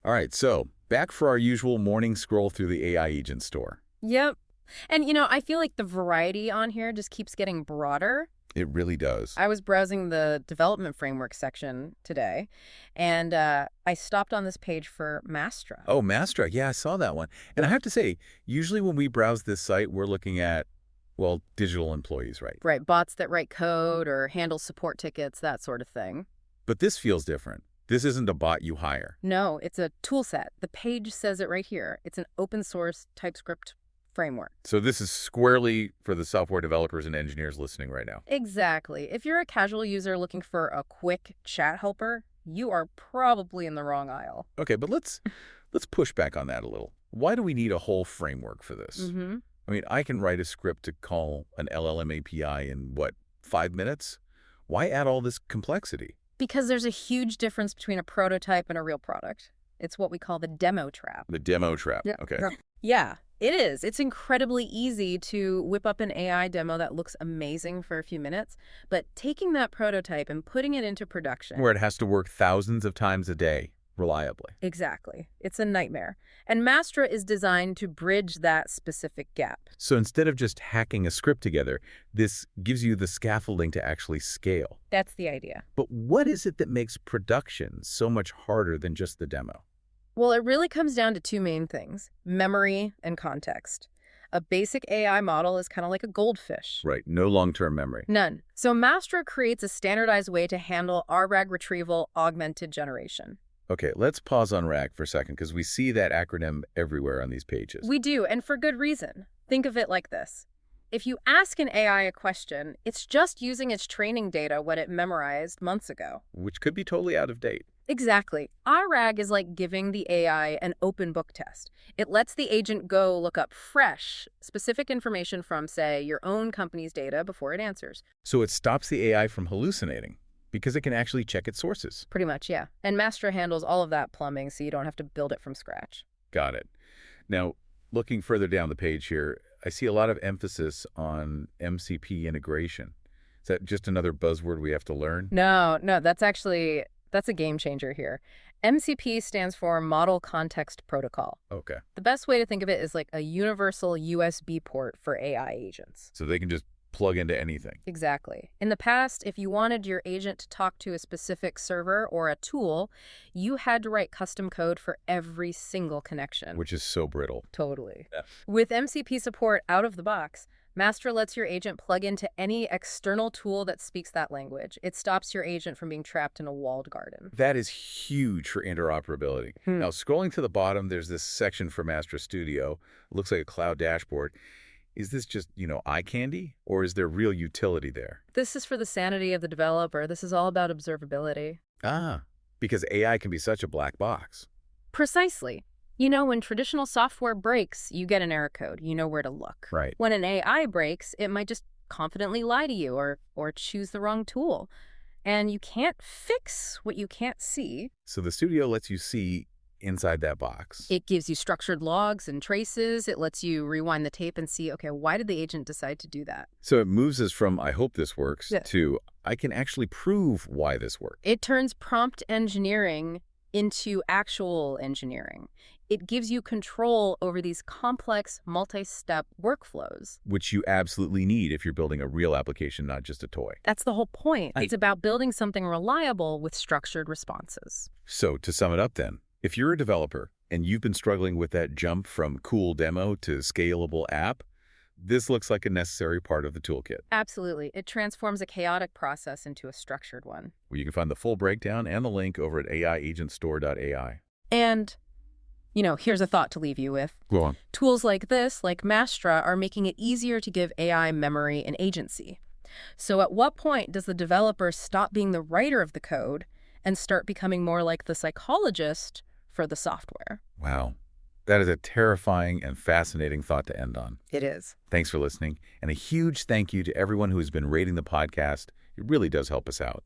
All right, so back for our usual morning scroll through the AI agent store. Yep. And, I feel like the variety on here just keeps getting broader. It really does. I was browsing the development framework section today, and I stopped on this page for Mastra. Oh, Mastra. Yeah, I saw that one. And I have to say, usually when we browse this site, we're looking at, well, digital employees, right? Right, bots that write code or handle support tickets, that sort of thing. But this feels different. This isn't a bot you hire. No, it's a tool set. The page says it right here. It's an open source TypeScript framework. So this is squarely for the software developers and engineers listening right now. Exactly. If you're a casual user looking for a quick chat helper, you are probably in the wrong aisle. Okay, but let's push back on that a little. Why do we need a whole framework for this? Mm-hmm. I mean, I can write a script to call an LLM API in, 5 minutes? Why add all this complexity? Because there's a huge difference between a prototype and a real product. It's what we call the demo trap. The demo trap. Yeah. Okay. Yeah, it is. It's incredibly easy to whip up an AI demo that looks amazing for a few minutes, but taking that prototype and putting it into production. Where it has to work thousands of times a day, reliably. Exactly. It's a nightmare. And Mastra is designed to bridge that specific gap. So instead of just hacking a script together, this gives you the scaffolding to actually scale. That's the idea. But what is it that makes production so much harder than just the demo? Well, it really comes down to two main things: memory and context. A basic AI model is kind of like a goldfish. Right, no long-term memory. None. So Mastra creates a standardized way to handle RAG retrieval augmented generation. Okay, let's pause on RAG for a second because we see that acronym everywhere on these pages. We do, and for good reason. Think of it like this. If you ask an AI a question, it's just using its training data what it memorized months ago. Which could be totally out of date. Exactly. RAG is like giving the AI an open book test. It lets the agent go look up fresh, specific information from, say, your own company's data before it answers. So it stops the AI from hallucinating because it can actually check its sources. Pretty much, yeah. And Mastra handles all of that plumbing, so you don't have to build it from scratch. Got it. Now, looking further down the page here, I see a lot of emphasis on MCP integration. Is that just another buzzword we have to learn? No, that's a game changer here. MCP stands for Model Context Protocol. Okay. The best way to think of it is like a universal USB port for AI agents. So they can just plug into anything. Exactly. In the past, if you wanted your agent to talk to a specific server or a tool, you had to write custom code for every single connection. Which is so brittle. Totally. Yeah. With MCP support out of the box, Mastra lets your agent plug into any external tool that speaks that language. It stops your agent from being trapped in a walled garden. That is huge for interoperability. Now, scrolling to the bottom, there's this section for Mastra Studio. It looks like a cloud dashboard. Is this just, eye candy, or is there real utility there? This is for the sanity of the developer. This is all about observability. Ah, because AI can be such a black box. Precisely. When traditional software breaks, you get an error code. You know where to look. Right. When an AI breaks, it might just confidently lie to you or choose the wrong tool. And you can't fix what you can't see. So the studio lets you see inside that box. It gives you structured logs and traces. It lets you rewind the tape and see, okay, why did the agent decide to do that? So it moves us from, I hope this works, Yeah. to, I can actually prove why this worked. It turns prompt engineering into actual engineering. It gives you control over these complex, multi-step workflows. Which you absolutely need if you're building a real application, not just a toy. That's the whole point. It's about building something reliable with structured responses. So to sum it up then, if you're a developer and you've been struggling with that jump from cool demo to scalable app, this looks like a necessary part of the toolkit. Absolutely. It transforms a chaotic process into a structured one. Well, you can find the full breakdown and the link over at aiagentstore.ai. And, here's a thought to leave you with. Go on. Tools like this, like Mastra, are making it easier to give AI memory and agency. So at what point does the developer stop being the writer of the code and start becoming more like the psychologist for the software? Wow. That is a terrifying and fascinating thought to end on. It is. Thanks for listening, and a huge thank you to everyone who has been rating the podcast. It really does help us out.